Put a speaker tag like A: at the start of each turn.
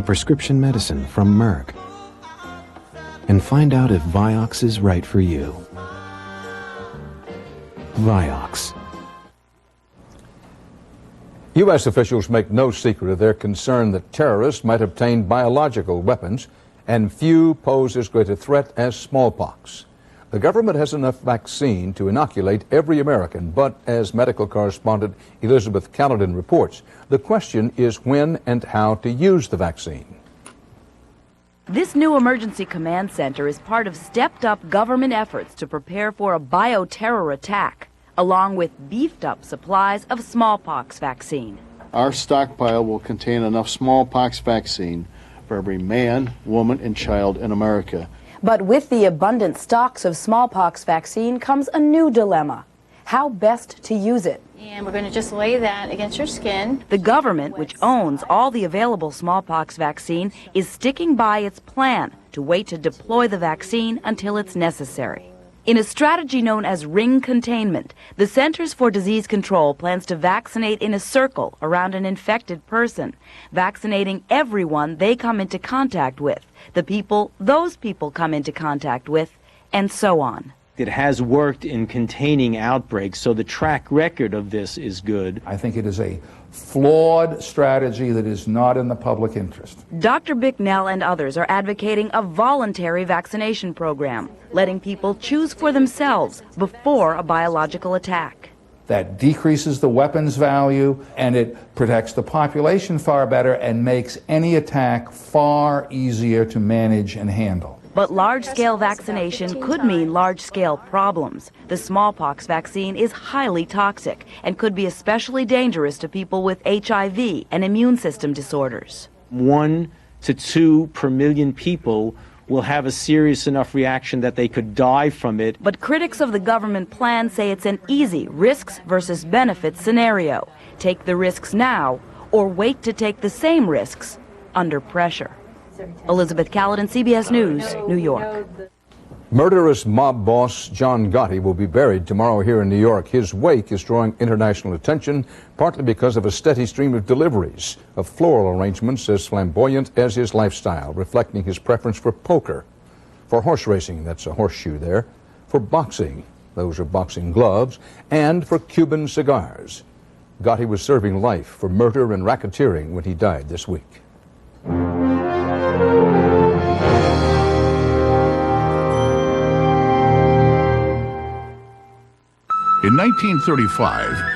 A: prescription medicine from Merck and find out if Vioxx is right for you. Vioxx.
B: U.S. officials make no secret of their concern that terrorists might obtain biological weapons, and few pose as great a threat as smallpox. The government has enough vaccine to inoculate every American, but as medical correspondent Elizabeth Caledon reports, the question is when and how to use the vaccine.
C: This new emergency command center is part of stepped-up government efforts to prepare for a bioterror attack, along with beefed-up supplies of smallpox vaccine.
D: Our stockpile will contain enough smallpox vaccine for every man, woman, and child in America.
C: But with the abundant stocks of smallpox vaccine comes a new dilemma: how best to use it.
E: And we're going to just lay that against your skin.
C: The government, which owns all the available smallpox vaccine, is sticking by its plan to wait to deploy the vaccine until it's necessary. In a strategy known as ring containment, the Centers for Disease Control plans to vaccinate in a circle around an infected person, vaccinating everyone they come into contact with, the people those people come into contact with, and so on.
F: It has worked in containing outbreaks, so the track record of this is good.
G: I think it is a flawed strategy that is not in the public interest.
C: Dr. Bicknell and others are advocating a voluntary vaccination program, letting people choose for themselves before a biological attack.
G: That decreases the weapons value, and it protects the population far better and makes any attack far easier to manage and handle.
C: But large-scale vaccination could mean large-scale problems. The smallpox vaccine is highly toxic and could be especially dangerous to people with HIV and immune system disorders.
F: 1 to 2 per million people will have a serious enough reaction that they could die from it.
C: But critics of the government plan say it's an easy risks versus benefits scenario. Take the risks now or wait to take the same risks under pressure. Elizabeth Caledon, CBS News, New York.
B: Murderous mob boss John Gotti will be buried tomorrow here in New York. His wake is drawing international attention, partly because of a steady stream of deliveries of floral arrangements as flamboyant as his lifestyle, reflecting his preference for poker, for horse racing, that's a horseshoe there, for boxing, those are boxing gloves, and for Cuban cigars. Gotti was serving life for murder and racketeering when he died this week.
H: In 1935,